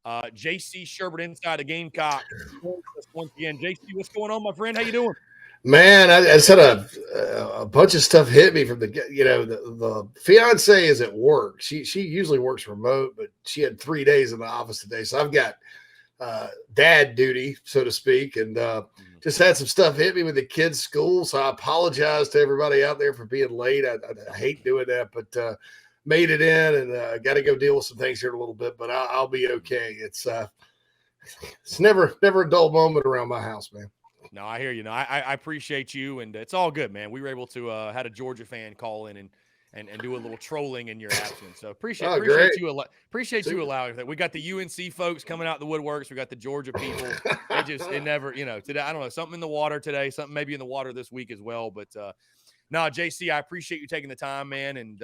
JC Shurburtt inside the Gamecock once again. JC, what's going on, my friend? How you doing? Man, I just had a bunch of stuff hit me from the fiance is at work. She usually works remote, but she had 3 days in the office today, so I've got dad duty, so to speak, and just had some stuff hit me with the kids' school. So I apologize to everybody out there for being late. I hate doing that, but made it in and got to go deal with some things here in a little bit. But I'll be okay. It's never a dull moment around my house, man. No, I hear you. No, I appreciate you, and it's all good, man. We were able to had a Georgia fan call in and do a little trolling in your absence. So appreciate Oh, appreciate great. you appreciate you allowing that. We got the UNC folks coming out the woodworks. We got the Georgia people. It never today. I don't know, something in the water today, something maybe in the water this week as well. But no, JC, I appreciate you taking the time, man, and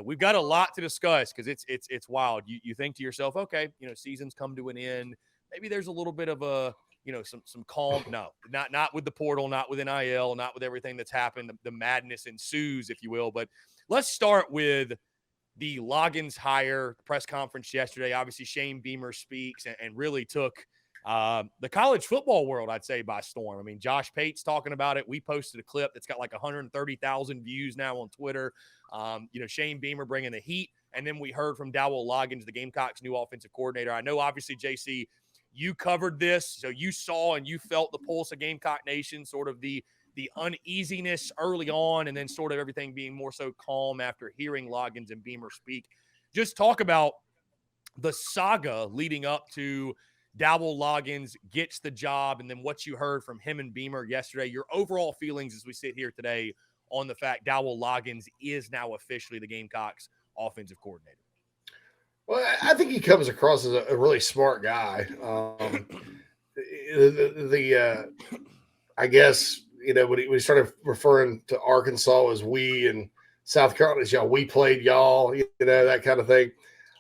we've got a lot to discuss because it's wild. You think to yourself, okay, seasons come to an end. Maybe there's a little bit of a some calm. No, not with the portal, not with NIL, not with everything that's happened. The madness ensues, if you will. But let's start with the Loggins hire press conference yesterday. Obviously, Shane Beamer speaks and really took the college football world, I'd say, by storm. I mean, Josh Pate's talking about it. We posted a clip that's got like 130,000 views now on Twitter. Shane Beamer bringing the heat. And then we heard from Dowell Loggins, the Gamecocks' new offensive coordinator. I know, obviously, JC, you covered this, so you saw and you felt the pulse of Gamecock Nation, sort of the uneasiness early on, and then sort of everything being more so calm after hearing Loggins and Beamer speak. Just talk about the saga leading up to Dowell Loggins gets the job, and then what you heard from him and Beamer yesterday. Your overall feelings as we sit here today on the fact Dowell Loggins is now officially the Gamecocks' offensive coordinator. Well, I think he comes across as a really smart guy. I guess when he started referring to Arkansas as we and South Carolina as y'all, we played y'all, that kind of thing.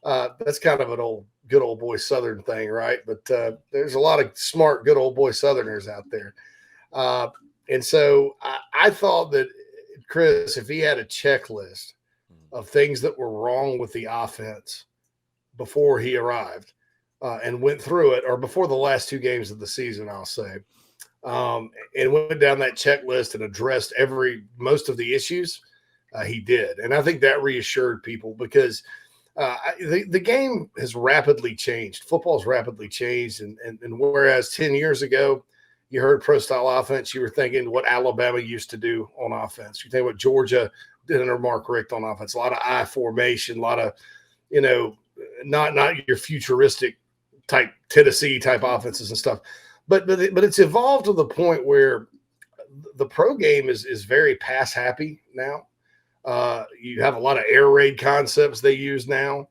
That's kind of an good old boy Southern thing, right? But there's a lot of smart, good old boy Southerners out there, and so I thought that Chris, if he had a checklist of things that were wrong with the offense before he arrived and went through it, or before the last two games of the season, I'll say, and went down that checklist and addressed most of the issues, he did. And I think that reassured people because the game has rapidly changed. Football's rapidly changed. And whereas 10 years ago, you heard pro-style offense, you were thinking what Alabama used to do on offense. You think what Georgia did under Mark Richt on offense. A lot of I formation, a lot of, not your futuristic type Tennessee type offenses and stuff, but it's evolved to the point where the pro game is very pass happy now. You have a lot of air raid concepts they use now.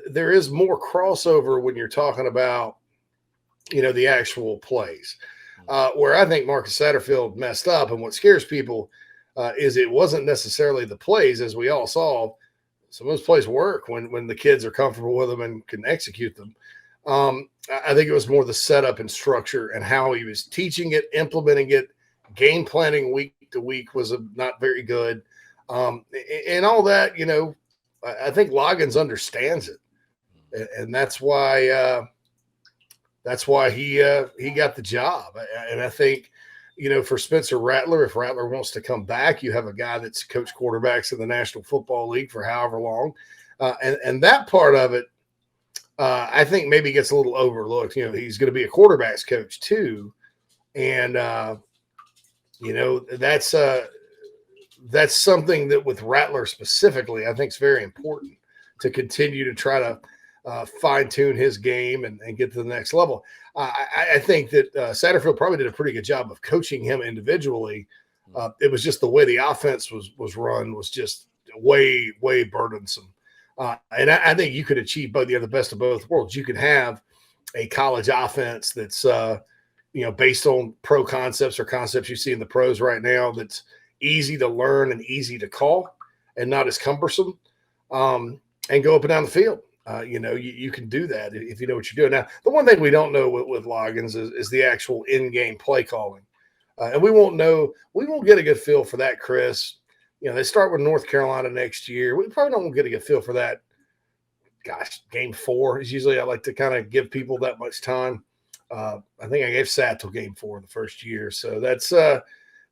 There is more crossover when you're talking about the actual plays. Where I think Marcus Satterfield messed up, and what scares people is it wasn't necessarily the plays, as we all saw. Some of those plays work when the kids are comfortable with them and can execute them. I think it was more the setup and structure and how he was teaching it, implementing it, game planning week to week was not very good. And all that, I think Loggins understands it. And that's why he got the job. And I think, for Spencer Rattler, if Rattler wants to come back, you have a guy that's coached quarterbacks in the National Football League for however long. And that part of it, I think maybe gets a little overlooked. He's going to be a quarterbacks coach too. And, that's something that with Rattler specifically, I think is very important to continue to try to fine tune his game and get to the next level. I think that Satterfield probably did a pretty good job of coaching him individually. It was just the way the offense was run was just way, way burdensome. And I think you could achieve both. You have the best of both worlds. You could have a college offense that's, based on pro concepts or concepts you see in the pros right now that's easy to learn and easy to call and not as cumbersome, and go up and down the field. You can do that if you know what you're doing. Now, the one thing we don't know with Loggins is the actual in-game play calling. And we won't get a good feel for that, Chris. They start with North Carolina next year. We probably don't get a good feel for that game 4 is usually I like to kind of give people that much time. I think I gave Sat till game 4 the first year. So that's,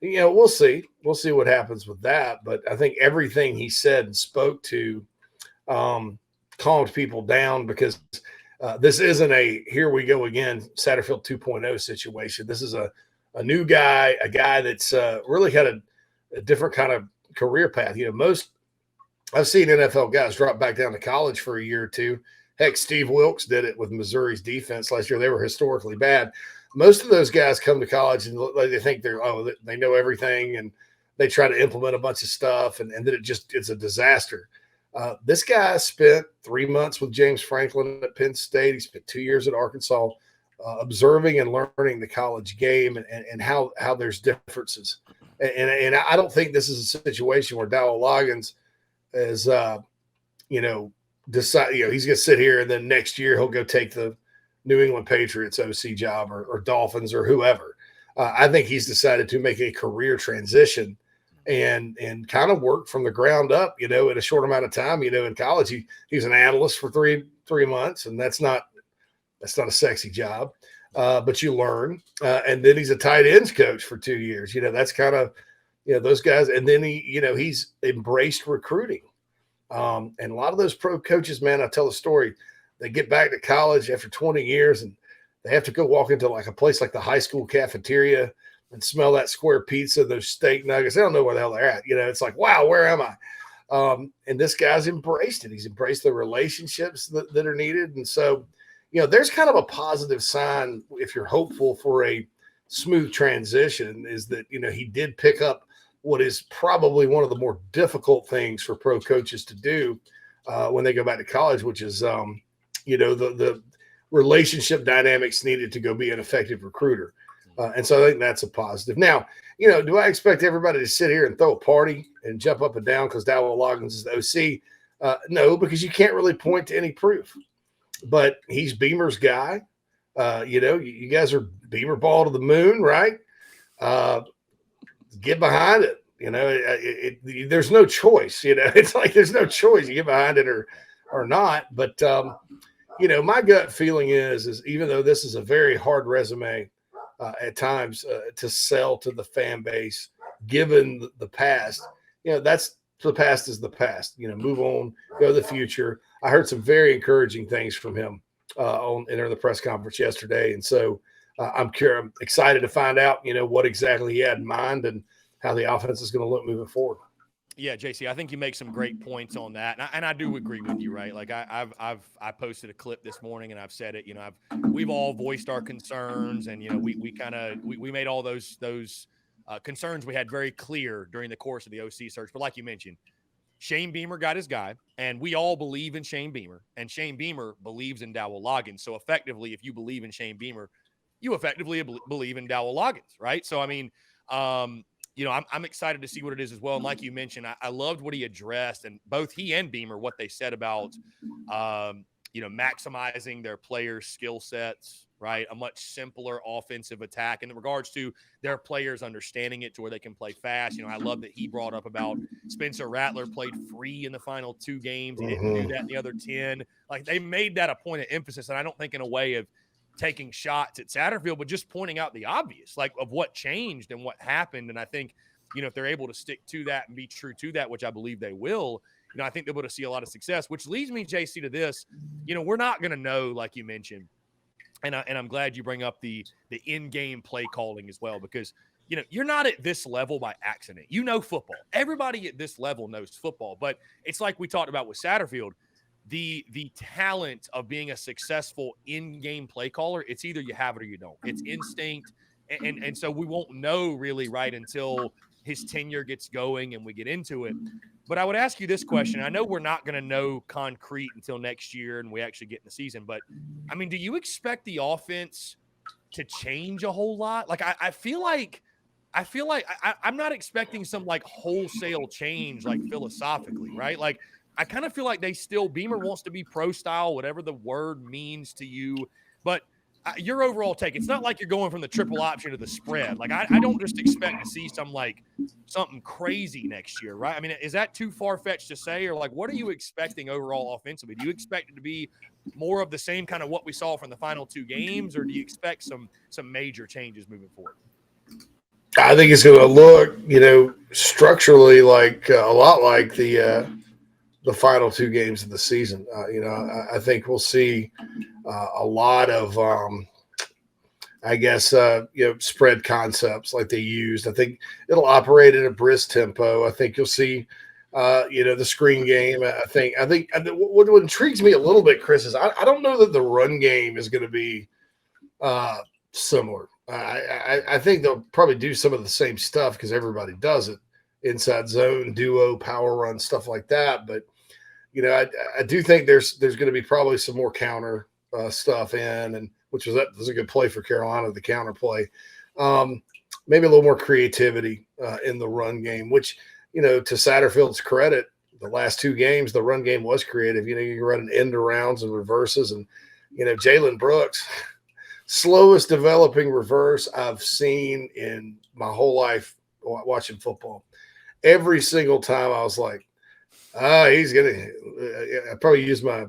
we'll see. We'll see what happens with that. But I think everything he said and spoke to calmed people down because this isn't a here we go again Satterfield 2.0 situation. This is a new guy, a guy that's really had a different kind of career path. I've seen NFL guys drop back down to college for a year or two. Heck, Steve Wilkes did it with Missouri's defense last year. They were historically bad. Most of those guys come to college and they think they know everything and they try to implement a bunch of stuff and then it's a disaster. This guy spent 3 months with James Franklin at Penn State. He spent 2 years at Arkansas, observing and learning the college game and how there's differences. And I don't think this is a situation where Dowell Loggins is, decide, he's going to sit here and then next year he'll go take the New England Patriots OC job or Dolphins or whoever. I think he's decided to make a career transition and kind of work from the ground up, in a short amount of time. In college, he's an analyst for three months, and that's not a sexy job, but you learn. And then he's a tight ends coach for 2 years. That's kind of, those guys. And then he's embraced recruiting. And a lot of those pro coaches, man, I tell a story. They get back to college after 20 years and they have to go walk into like a place like the high school cafeteria and smell that square pizza, those steak nuggets. They don't know where the hell they're at. It's like, wow, where am I? And this guy's embraced it. He's embraced the relationships that are needed. And so, there's kind of a positive sign if you're hopeful for a smooth transition is that, he did pick up what is probably one of the more difficult things for pro coaches to do when they go back to college, which is, the relationship dynamics needed to go be an effective recruiter. And so I think that's a positive. Now, do I expect everybody to sit here and throw a party and jump up and down because Dowell Loggins is the OC? No, because you can't really point to any proof. But he's Beamer's guy. You guys are Beamer ball to the moon, right? Get behind it. There's no choice. It's like there's no choice. You get behind it or not. But my gut feeling is even though this is a very hard resume at times to sell to the fan base, given the past, that's the past is the past. Move on, go to the future. I heard some very encouraging things from him in the press conference yesterday, and so I'm excited to find out what exactly he had in mind and how the offense is going to look moving forward. Yeah, JC, I think you make some great points on that, and I do agree with you, right? Like I posted a clip this morning, and I've said it. We've all voiced our concerns, and we made all those concerns we had very clear during the course of the OC search. But like you mentioned, Shane Beamer got his guy, and we all believe in Shane Beamer, and Shane Beamer believes in Dowell Loggins. So effectively, if you believe in Shane Beamer, you effectively believe in Dowell Loggins, right? So I mean. I'm excited to see what it is as well. And like you mentioned, I loved what he addressed, and both he and Beamer, what they said about, maximizing their players' skill sets, right? A much simpler offensive attack in regards to their players understanding it to where they can play fast. I love that he brought up about Spencer Rattler played free in the final 2 games. He didn't do that in the other 10. Like they made that a point of emphasis. And I don't think in a way of taking shots at Satterfield, but just pointing out the obvious, like of what changed and what happened. And I think, if they're able to stick to that and be true to that, which I believe they will, I think they're able to see a lot of success, which leads me, JC, to this. We're not going to know, like you mentioned, and I'm glad you bring up the in-game play calling as well, because, you're not at this level by accident. Football. Everybody at this level knows football, but it's like we talked about with Satterfield. The talent of being a successful in-game play caller, it's either you have it or you don't. It's instinct. And so we won't know really right until his tenure gets going and we get into it. But I would ask you this question. I know we're not going to know concrete until next year and we actually get in the season, but I mean, do you expect the offense to change a whole lot? Like, I feel like I'm not expecting some like wholesale change, like philosophically, right? Like, I kind of feel like Beamer wants to be pro style, whatever the word means to you. But your overall take. It's not like you're going from the triple option to the spread. Like I don't just expect to see something crazy next year, right? I mean, is that too far fetched to say, or like what are you expecting overall offensively? Do you expect it to be more of the same kind of what we saw from the final 2 games, or do you expect some major changes moving forward? I think it's going to look, structurally like a lot like the final 2 games of the season. I think we'll see a lot of, I guess, spread concepts like they used. I think it'll operate at a brisk tempo. I think you'll see, the screen game. I think what intrigues me a little bit, Chris, is I don't know that the run game is going to be similar. I think they'll probably do some of the same stuff because everybody does it, inside zone, duo, power run, stuff like that. But I do think there's going to be probably some more counter stuff in, and which was a good play for Carolina, the counter play. Maybe a little more creativity in the run game, which to Satterfield's credit, the last 2 games the run game was creative. You run end arounds and reverses, and Jalen Brooks. Slowest developing reverse I've seen in my whole life watching football. Every single time I was like, he's going to – I probably use my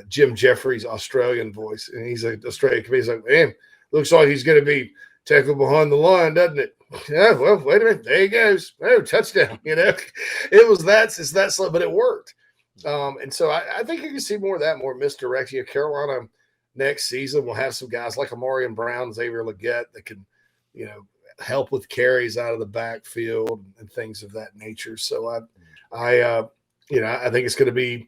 Jim Jeffries Australian voice. And he's an Australian comedian. He's like, man, looks like he's going to be tackled behind the line, doesn't it? Yeah, well, wait a minute. There he goes. Oh, touchdown. It was that slow, but it worked. And so I think you can see more of that, more misdirection. Carolina – next season, we'll have some guys like Amarian Brown, Xavier Legette that can, help with carries out of the backfield and things of that nature. So I think it's going to be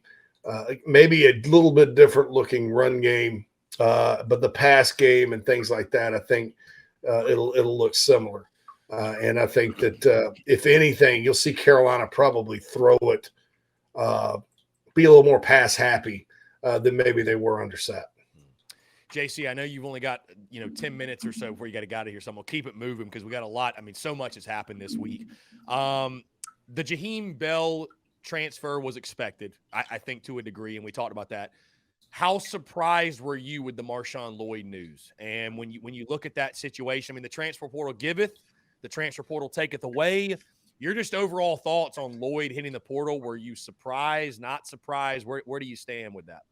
maybe a little bit different looking run game, but the pass game and things like that, I think it'll look similar. And I think that if anything, you'll see Carolina probably throw it, be a little more pass happy than maybe they were under Sat. JC, I know you've only got 10 minutes or so before you got to get out of here, so I'm gonna keep it moving because we got a lot. I mean, so much has happened this week. The Jaheim Bell transfer was expected, I think, to a degree, and we talked about that. How surprised were you with the Marshawn Lloyd news? And when you look at that situation, I mean, the transfer portal giveth, the transfer portal taketh away. Your just overall thoughts on Lloyd hitting the portal? Were you surprised? Not surprised? Where do you stand with that?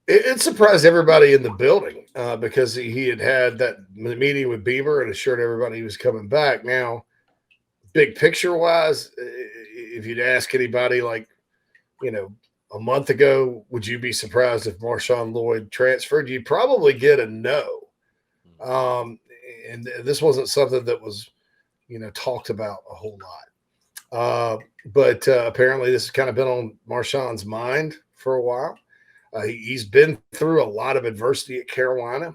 It surprised everybody in the building because he had that meeting with Beamer and assured everybody he was coming back. Now, big picture wise, if you'd ask anybody like, a month ago, would you be surprised if Marshawn Lloyd transferred? You'd probably get a no. And this wasn't something that was, talked about a whole lot. But apparently this has kind of been on Marshawn's mind for a while. He's been through a lot of adversity at Carolina.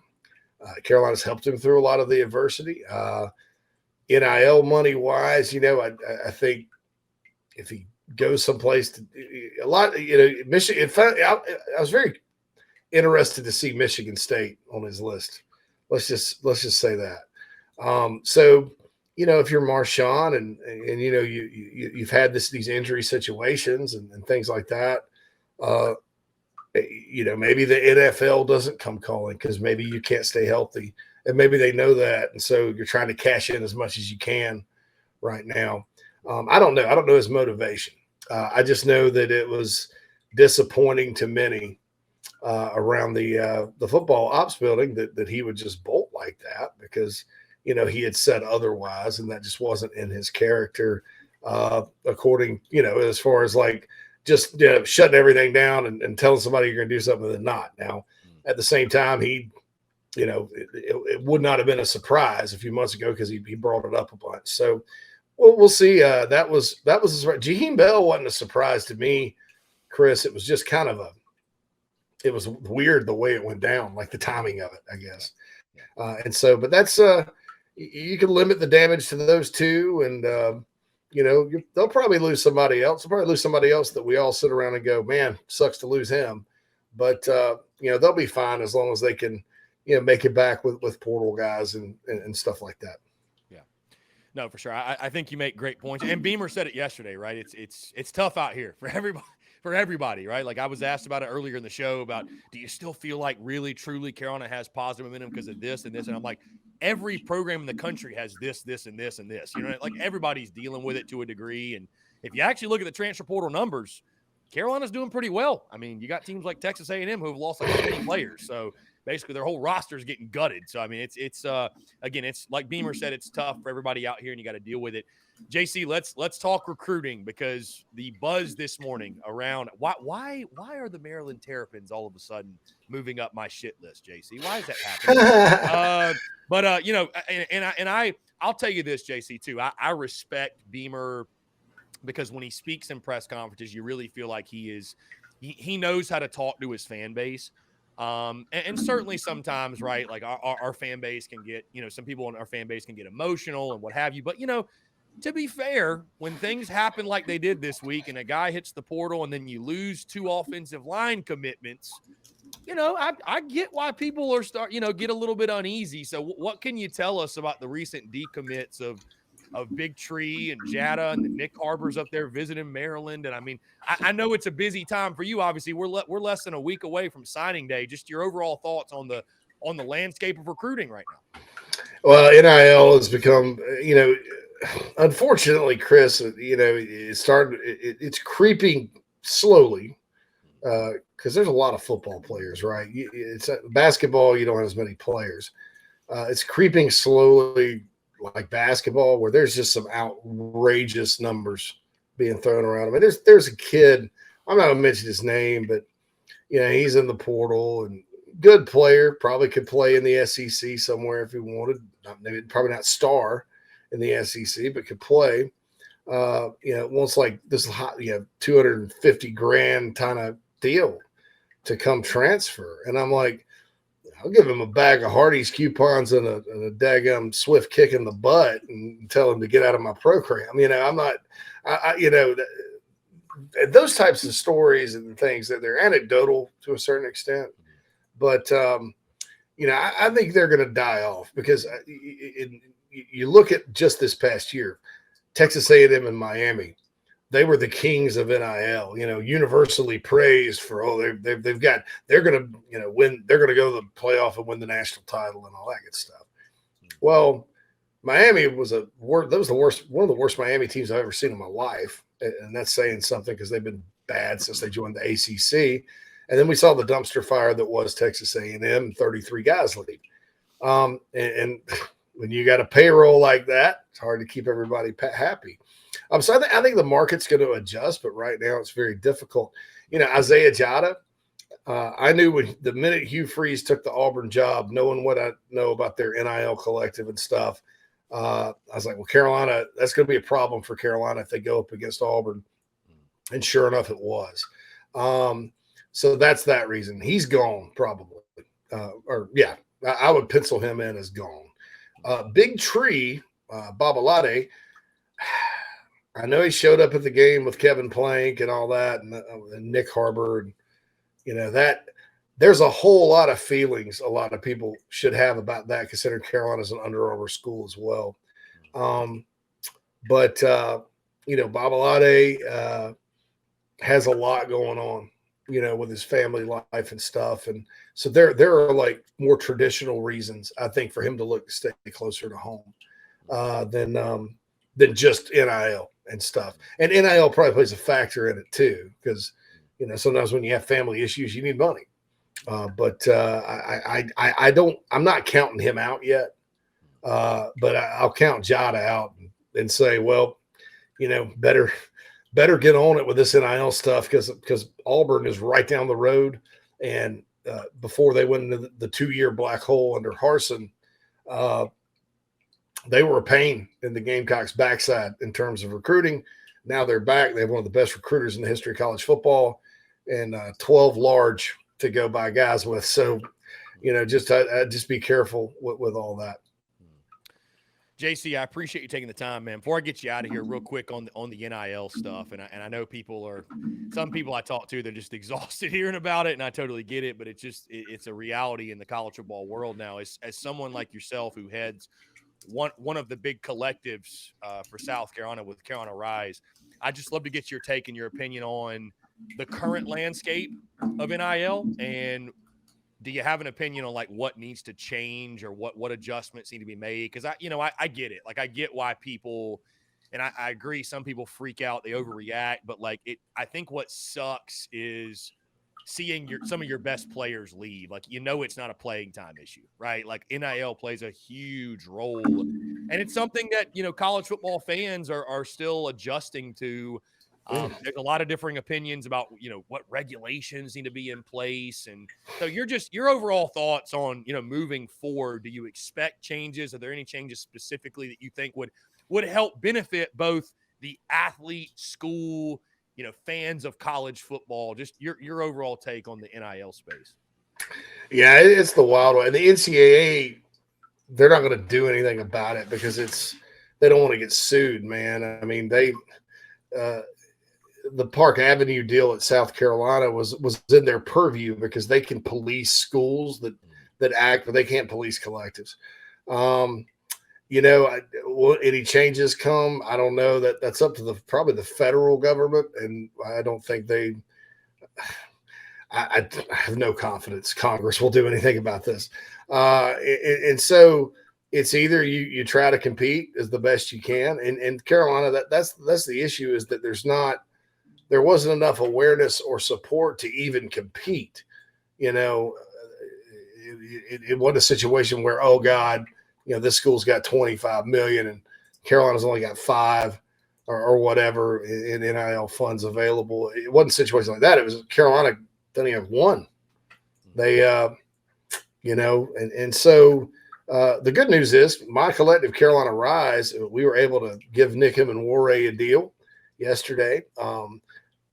Carolina's helped him through a lot of the adversity. NIL money wise, I think if he goes someplace a lot, Michigan. I was very interested to see Michigan State on his list. Let's just say that. So if you're Marshawn and you've had these injury situations and things like that. Maybe the NFL doesn't come calling because maybe you can't stay healthy, and maybe they know that, and so you're trying to cash in as much as you can right now. I don't know. I don't know his motivation. I just know that it was disappointing to many around the football ops building that he would just bolt like that because he had said otherwise, and that just wasn't in his character. According, as far as like. Just shutting everything down and telling somebody you're going to do something and not. Now, at the same time, it would not have been a surprise a few months ago because he brought it up a bunch. So we'll see. That was Jaheim Bell wasn't a surprise to me, Chris. It was just kind of it was weird the way it went down, like the timing of it, I guess. And so, but that's you can limit the damage to those two and. They'll probably lose somebody else. They'll probably lose somebody else that we all sit around and go, man, sucks to lose him. But, they'll be fine as long as they can, make it back with portal guys and stuff like that. Yeah. No, for sure. I think you make great points. And Beamer said it yesterday, right? It's tough out here for for everybody, right? Like I was asked about it earlier in the show about, do you still feel like really, truly Carolina has positive momentum because of this and this? And I'm like, every program in the country has this, this, and this, and this. You know, like everybody's dealing with it to a degree. And if you actually look at the transfer portal numbers, Carolina's doing pretty well. I mean, you got teams like Texas A&M who have lost like 20 players. So basically their whole roster is getting gutted. So, I mean, it's again, it's like Beamer said, it's tough for everybody out here and you got to deal with it. JC, let's talk recruiting because the buzz this morning around why are the Maryland Terrapins all of a sudden moving up my shit list, JC? Why is that happening? But you know, I'll tell you this, JC, too. I respect Beamer because when he speaks in press conferences, you really feel like he knows how to talk to his fan base. And certainly sometimes, right, like our fan base can get, you know, some people in our fan base can get emotional and what have you. But, you know, to be fair, when things happen like they did this week and a guy hits the portal and then you lose 2 offensive line commitments, you know, I get why people are get a little bit uneasy. So what can you tell us about the recent decommits of Big Tree and Jada and the Nick Harbor's up there visiting Maryland? And I mean, I know it's a busy time for you. Obviously, we're less than a week away from signing day. Just your overall thoughts on the landscape of recruiting right now. Well, NIL has become, you know, unfortunately, Chris, you know, it's creeping slowly because there's a lot of football players, right? It's basketball, you don't have as many players. It's creeping slowly like basketball, where there's just some outrageous numbers being thrown around. I mean, there's a kid, I'm not going to mention his name, but, you know, he's in the portal and good player, probably could play in the SEC somewhere if he wanted. Probably not star in the SEC, but could play. You know, wants like this hot, you know, $250,000 kind of deal to come transfer. And I'm like, I'll give him a bag of Hardee's coupons and a daggum swift kick in the butt and tell him to get out of my program. You know, I'm not, you know, those types of stories and things that they're anecdotal to a certain extent. But, you know, I think they're going to die off because you look at just this past year, Texas A&M and Miami, they were the kings of NIL, you know, universally praised for, they're going to, you know, win, they're going to go to the playoff and win the national title and all that good stuff. Well, Miami was one of the worst Miami teams I've ever seen in my life. And that's saying something because they've been bad since they joined the ACC. And then we saw the dumpster fire that was Texas A&M, 33 guys leave. And when you got a payroll like that, it's hard to keep everybody happy. So I think the market's going to adjust, but right now it's very difficult. You know, Isaiah Jada, I knew when the minute Hugh Freeze took the Auburn job, knowing what I know about their NIL collective and stuff, I was like, well, Carolina, that's going to be a problem for Carolina if they go up against Auburn. And sure enough, it was. So that's that reason. He's gone probably. I would pencil him in as gone. Big Tree, Babalade, I know he showed up at the game with Kevin Plank and all that, and Nick Harbor, and you know that there's a whole lot of feelings a lot of people should have about that, considering Carolina's an Under Armour school as well. But you know, Babalade has a lot going on, you know, with his family life and stuff, and so there are like more traditional reasons I think for him to stay closer to home than just NIL and stuff. And NIL probably plays a factor in it too, because you know sometimes when you have family issues, you need money. But I'm not counting him out yet. But I'll count Jada out and say, well, you know, better get on it with this NIL stuff because Auburn is right down the road, and before they went into the 2-year black hole under Harsin, they were a pain in the Gamecocks' backside in terms of recruiting. Now they're back. They have one of the best recruiters in the history of college football, and 12 large to go by guys with. So, you know, just be careful with all that. JC, I appreciate you taking the time, man. Before I get you out of here, real quick on the NIL stuff, and I know some people I talk to, they're just exhausted hearing about it, and I totally get it. But it's a reality in the college football world now. As someone like yourself who heads one of the big collectives for South Carolina with Carolina Rise, I just love to get your take and your opinion on the current landscape of NIL, and do you have an opinion on like what needs to change or what adjustments need to be made? Because I get it. Like I get why people, and I agree, some people freak out, they overreact, but like I think what sucks is seeing some of your best players leave. Like, it's not a playing time issue, right? Like NIL plays a huge role. And it's something that, college football fans are still adjusting to. There's a lot of differing opinions about, what regulations need to be in place. And so your overall thoughts on, moving forward, do you expect changes? Are there any changes specifically that you think would help benefit both the athlete, school, fans of college football? Just your overall take on the NIL space. Yeah, it's the wild one. And the NCAA, they're not going to do anything about it because they don't want to get sued, man. I mean, uh, the Park Avenue deal at South Carolina was in their purview because they can police schools that act, but they can't police collectives. Will any changes come? I don't know. That's up to probably the federal government, and I don't think I have no confidence Congress will do anything about this. And so it's either you try to compete as the best you can, and Carolina, that's the issue, is that there wasn't enough awareness or support to even compete. It wasn't a situation where, oh God, this school's got 25 million and Carolina's only got 5 or whatever in NIL funds available. It wasn't a situation like that. It was Carolina didn't even have 1. They, and so the good news is my collective Carolina Rise, we were able to give Nickham and Warray a deal yesterday.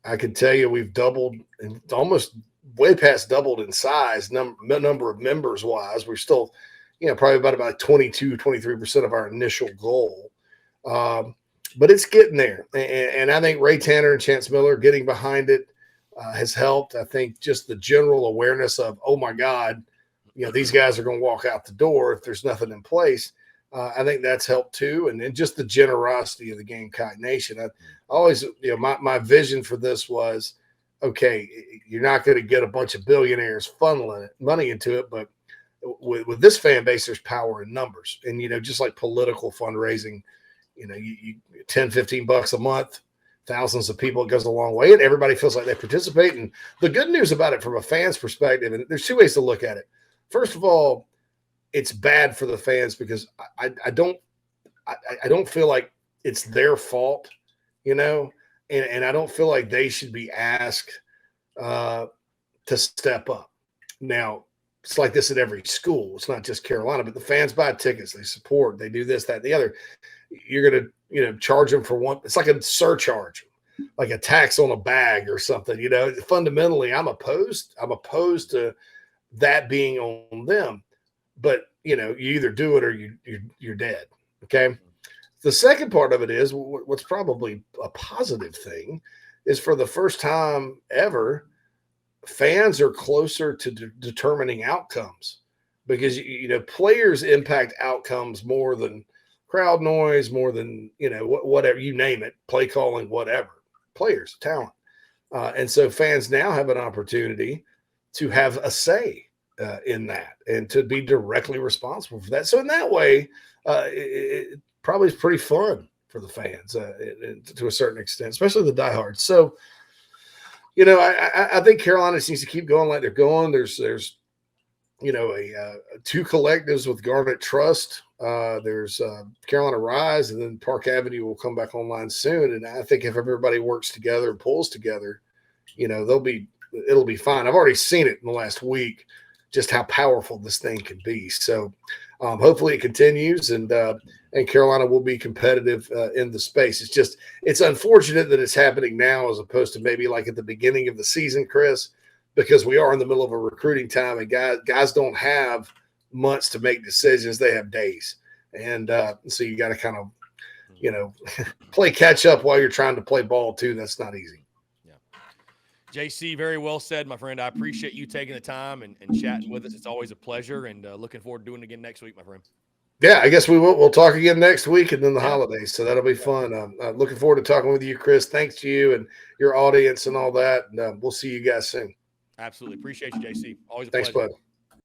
I can tell you we've doubled, and almost way past doubled in size, number of members wise. We're still, probably about 22, 23% of our initial goal. But it's getting there. And I think Ray Tanner and Chance Miller getting behind it has helped. I think just the general awareness of, oh my God, these guys are going to walk out the door if there's nothing in place. I think that's helped too. And then just the generosity of the Gamecock Nation. I always, my vision for this was, okay, you're not going to get a bunch of billionaires funneling money into it, but with this fan base, there's power in numbers. And, just like political fundraising, you $10-15 a month, thousands of people, it goes a long way, and everybody feels like they participate. And the good news about it from a fan's perspective, and there's 2 ways to look at it. First of all, it's bad for the fans because I don't feel like it's their fault, and I don't feel like they should be asked to step up. Now, it's like this at every school. It's not just Carolina, but the fans buy tickets, they support, they do this, that, and the other. You're going to, charge them for one. It's like a surcharge, like a tax on a bag or something. Fundamentally, I'm opposed to that being on them. But you either do it or you're dead. Okay. The second part of it is what's probably a positive thing is, for the first time ever, fans are closer to determining outcomes, because players impact outcomes more than crowd noise, more than whatever you name it, play calling, whatever. Players, talent, and so fans now have an opportunity to have a say in that, and to be directly responsible for that. So in that way, it probably is pretty fun for the fans to a certain extent, especially the diehards. So, I think Carolina needs to keep going like they're going. There's 2 collectives with Garnet Trust. There's Carolina Rise, and then Park Avenue will come back online soon. And I think if everybody works together and pulls together, it'll be fine. I've already seen it in the last week, just how powerful this thing can be. So hopefully it continues, and Carolina will be competitive in the space. It's unfortunate that it's happening now as opposed to maybe like at the beginning of the season, Chris, because we are in the middle of a recruiting time, and guys don't have months to make decisions. They have days. And so you got to kind of, play catch up while you're trying to play ball too. That's not easy. JC, very well said, my friend. I appreciate you taking the time and chatting with us. It's always a pleasure, and looking forward to doing it again next week, my friend. Yeah, I guess we will. We'll talk again next week and then the Yeah. holidays. So that'll be fun. I'm looking forward to talking with you, Chris. Thanks to you and your audience and all that. And we'll see you guys soon. Absolutely. Appreciate you, JC. Always a Thanks, pleasure. bud.